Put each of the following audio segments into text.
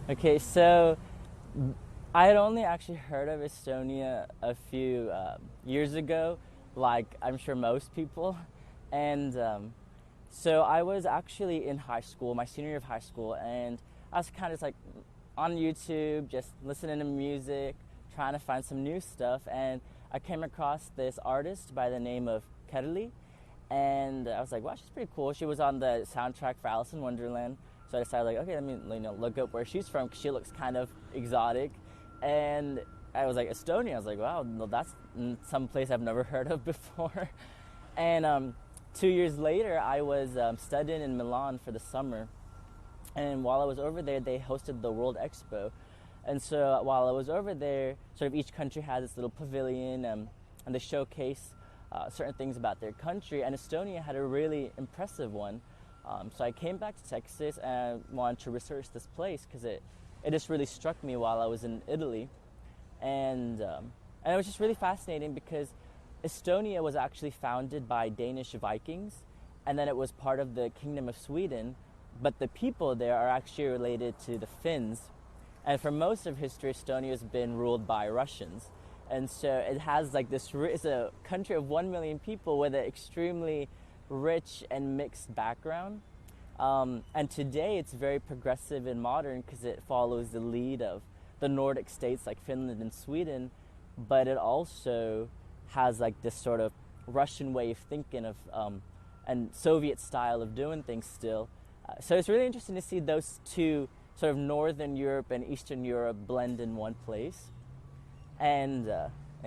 Okay, so I had only actually heard of Estonia a few years ago, like I'm sure most people. And so I was actually in high school, my senior year of high school, and I was kind of like on YouTube, just listening to music, trying to find some new stuff. And I came across this artist by the name of Kerli, and I was like, wow, she's pretty cool. She was on the soundtrack for Alice in Wonderland. So I decided, like, okay, let me look up where she's from because she looks kind of exotic. And I was like, Estonia. I was like, wow, no, that's some place I've never heard of before. And 2 years later, I was studying in Milan for the summer. And while I was over there, they hosted the World Expo. And so while I was over there, sort of each country has its little pavilion, and they showcase certain things about their country. And Estonia had a really impressive one. So I came back to Texas and wanted to research this place because it just really struck me while I was in Italy. And it was just really fascinating because Estonia was actually founded by Danish Vikings, and then it was part of the Kingdom of Sweden, but the people there are actually related to the Finns. And for most of history, Estonia has been ruled by Russians. And so it has like this, it's a country of 1 million people with an extremely rich and mixed background. And today it's very progressive and modern because it follows the lead of the Nordic states like Finland and Sweden, but it also has like this sort of Russian way of thinking of and Soviet style of doing things still. So it's really interesting to see those two sort of Northern Europe and Eastern Europe blend in one place. And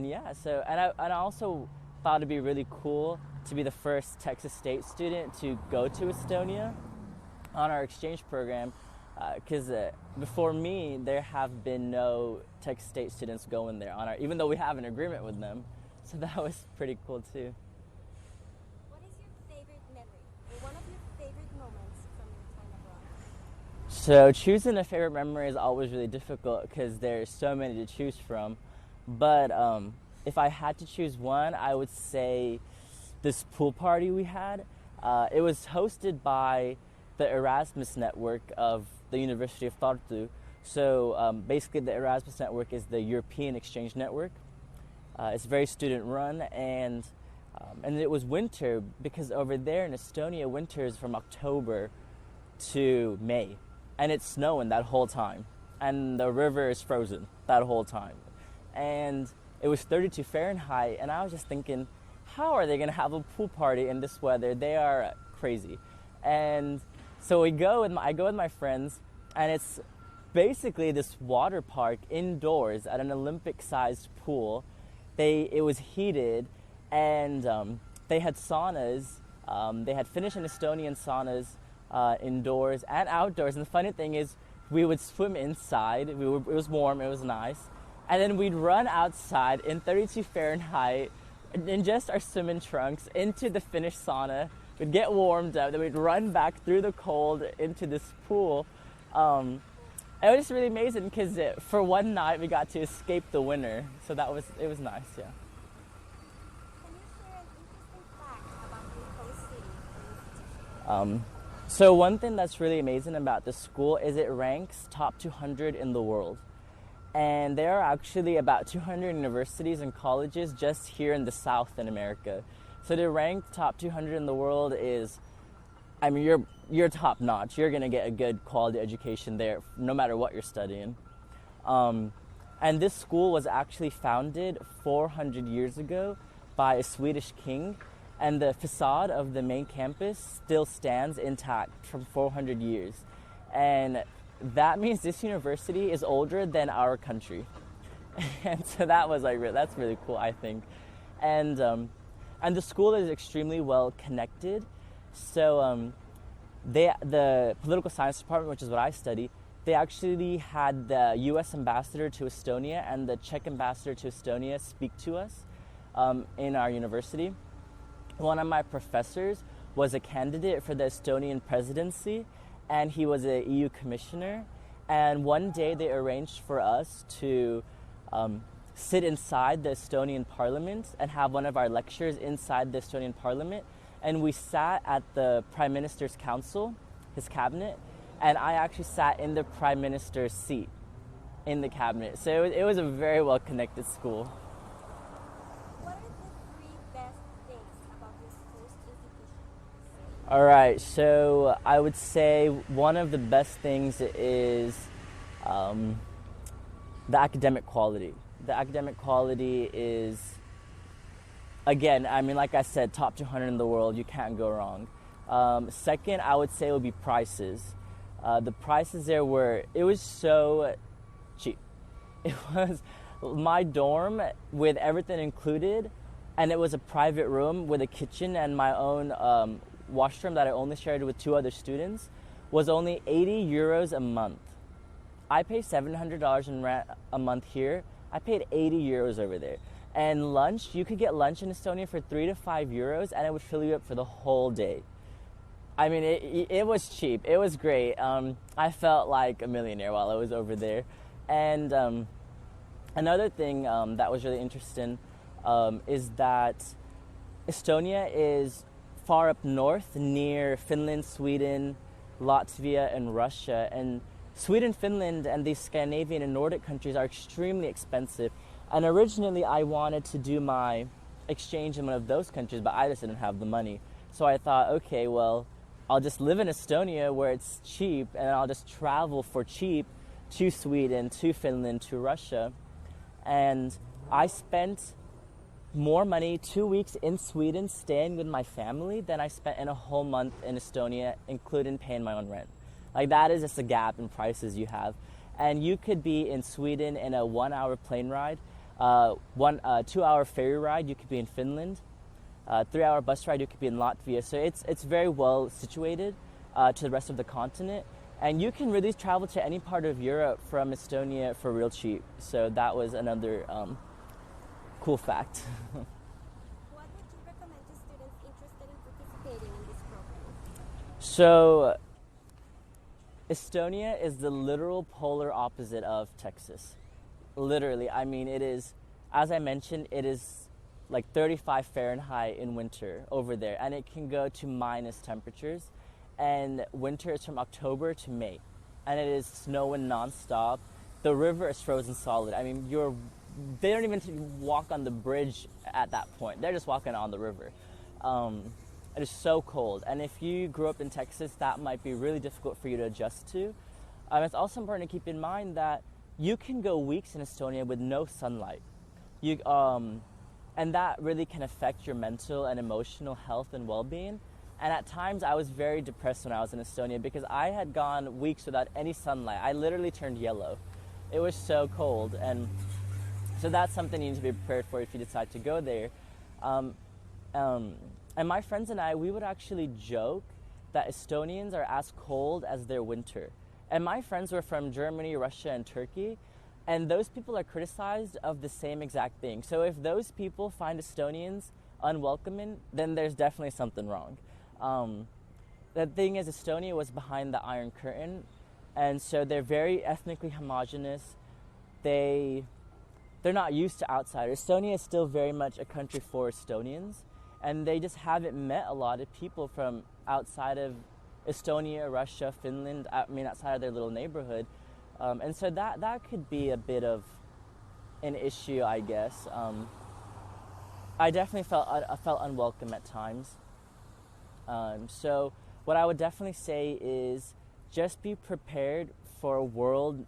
yeah, so and I also thought it'd be really cool to be the first Texas State student to go to Estonia on our exchange program, because before me there have been no Texas State students going there on our, even though we have an agreement with them. So that was pretty cool too. What is your favorite memory or one of your favorite moments from your time abroad? So choosing a favorite memory is always really difficult because there's so many to choose from. But if I had to choose one, I would say this pool party we had. It was hosted by the Erasmus network of the University of Tartu. So basically the Erasmus network is the European exchange network. It's very student run, and it was winter because over there in Estonia, winter is from October to May, and it's snowing that whole time, and the river is frozen that whole time. And it was 32 Fahrenheit, and I was just thinking, how are they going to have a pool party in this weather? They are crazy. And so I go with my friends, and it's basically this water park indoors at an Olympic-sized pool. It was heated, and they had saunas. They had Finnish and Estonian saunas indoors and outdoors. And the funny thing is, we would swim inside. It was warm. It was nice. And then we'd run outside in 32 Fahrenheit in just our swimming trunks into the Finnish sauna. We'd get warmed up. Then we'd run back through the cold into this pool. It was just really amazing because for one night we got to escape the winter. So it was nice, yeah. Can you share an interesting fact about your host city or institution? So one thing that's really amazing about this school is it ranks top 200 in the world. And there are actually about 200 universities and colleges just here in the South in America. So to rank top 200 in the world is, I mean, you're top notch. You're gonna get a good quality education there, no matter what you're studying. And this school was actually founded 400 years ago by a Swedish king, and the facade of the main campus still stands intact from 400 years. And that means this university is older than our country. And so that was that's really cool, I think. And the school is extremely well connected. So the political science department, which is what I study, they actually had the U.S. ambassador to Estonia and the Czech ambassador to Estonia speak to us in our university. One of my professors was a candidate for the Estonian presidency, and he was an EU commissioner. And one day they arranged for us to sit inside the Estonian parliament and have one of our lectures inside the Estonian parliament. And we sat at the Prime Minister's council, his cabinet, and I actually sat in the prime minister's seat in the cabinet. So it was a very well connected school. What are the three best things about your school's institution? All right, so I would say one of the best things is the academic quality. The academic quality is, again, I mean, like I said, top 200 in the world, you can't go wrong. Second, I would say would be prices. The prices there it was so cheap. It was my dorm with everything included, and it was a private room with a kitchen and my own washroom that I only shared with 2 other students, was only 80 euros a month. I pay $700 in rent a month here. I paid 80 euros over there. And lunch, you could get lunch in Estonia for 3 to 5 euros, and it would fill you up for the whole day. I mean, it was cheap. It was great. I felt like a millionaire while I was over there. And another thing that was really interesting is that Estonia is far up north near Finland, Sweden, Latvia, and Russia. And Sweden, Finland, and these Scandinavian and Nordic countries are extremely expensive. And originally I wanted to do my exchange in one of those countries, but I just didn't have the money. So I thought, okay, well, I'll just live in Estonia where it's cheap, and I'll just travel for cheap to Sweden, to Finland, to Russia. And I spent more money 2 weeks in Sweden staying with my family than I spent in a whole month in Estonia, including paying my own rent. Like, that is just a gap in prices you have. And you could be in Sweden in a 1-hour plane ride, 2-hour ferry ride, you could be in Finland, 3-hour bus ride, you could be in Latvia. So it's very well situated to the rest of the continent. And you can really travel to any part of Europe from Estonia for real cheap. So that was another cool fact. What would you recommend to students interested in participating in this program? So Estonia is the literal polar opposite of Texas. Literally, I mean, it is, as I mentioned, it is like 35 Fahrenheit in winter over there, and it can go to minus temperatures. And winter is from October to May, and it is snowing nonstop. The river is frozen solid. I mean, they don't even walk on the bridge at that point. They're just walking on the river. It is so cold, and if you grew up in Texas, that might be really difficult for you to adjust to. It's also important to keep in mind that you can go weeks in Estonia with no sunlight. And that really can affect your mental and emotional health and well-being. And at times I was very depressed when I was in Estonia because I had gone weeks without any sunlight. I literally turned yellow. It was so cold, and so that's something you need to be prepared for if you decide to go there. And my friends and I, we would actually joke that Estonians are as cold as their winter. And my friends were from Germany, Russia, and Turkey, and those people are criticized of the same exact thing. So if those people find Estonians unwelcoming, then there's definitely something wrong. The thing is, Estonia was behind the Iron Curtain, and so they're very ethnically homogenous. They're not used to outsiders. Estonia is still very much a country for Estonians, and they just haven't met a lot of people from outside of Estonia, Russia, Finland, outside of their little neighborhood. And so that could be a bit of an issue, I guess. I definitely felt unwelcome at times. So what I would definitely say is just be prepared for a world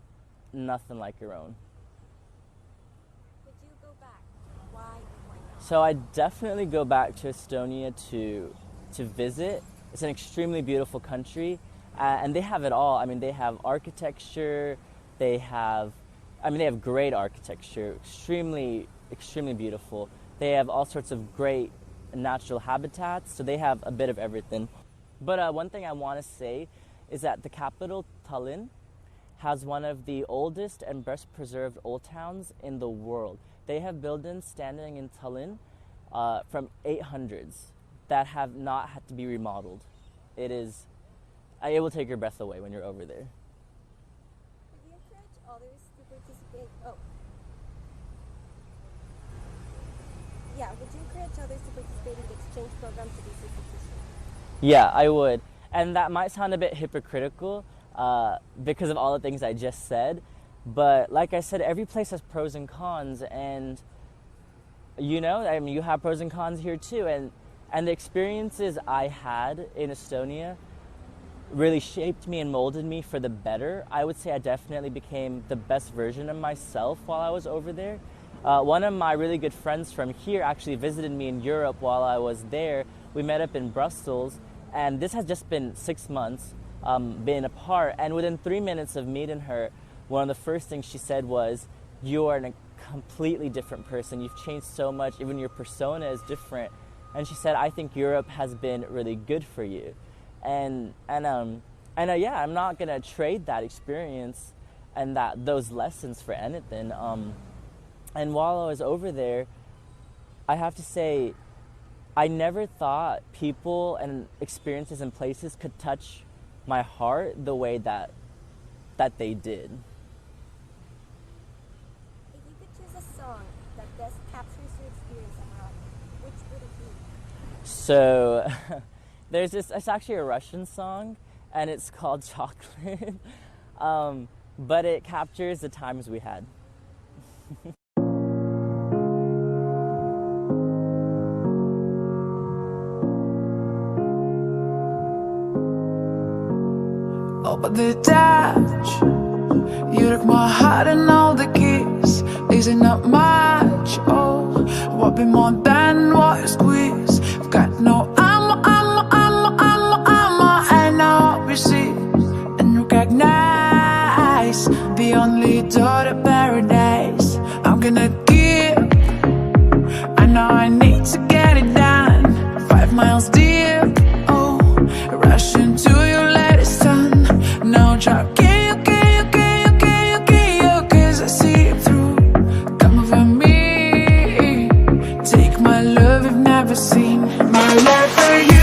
nothing like your own. Would you go back? Why and why not? So I definitely go back to Estonia to visit. It's an extremely beautiful country, and they have it all. I mean, they have architecture, they have great architecture, extremely beautiful. They have all sorts of great natural habitats, so they have a bit of everything. But one thing I want to say is that the capital, Tallinn, has one of the oldest and best preserved old towns in the world. They have buildings standing in Tallinn from 800s that have not had to be remodeled. It will take your breath away when you're over there. Would you encourage others to participate? Would you encourage others to participate in the exchange program to this institution? Yeah, I would. And that might sound a bit hypocritical, because of all the things I just said. But like I said, every place has pros and cons, and you know, I mean, you have pros and cons here too. And the experiences I had in Estonia really shaped me and molded me for the better. I would say I definitely became the best version of myself while I was over there. One of my really good friends from here actually visited me in Europe while I was there. We met up in Brussels, and this has just been 6 months been apart. And within 3 minutes of meeting her, one of the first things she said was, "You are a completely different person. You've changed so much. Even your persona is different." And she said, "I think Europe has been really good for you." And yeah, I'm not gonna trade that experience and those lessons for anything. And while I was over there, I have to say, I never thought people and experiences and places could touch my heart the way that they did. If you could choose a song that best captures your experience abroad, which would it be? So there's this, it's actually a Russian song, and it's called Chocolate. But it captures the times we had. Oh, but the touch, you took my heart and all the keys. Is it not much? Oh, what be more than what you squeeze? I've got no ammo, and I hope you see and recognize the only door to paradise. I'm gonna give, I know I need to get it done. 5 miles deep, oh, rush into your latest sun. No drop, cause I see it through. Come over me, take my love you've never seen. My love for you.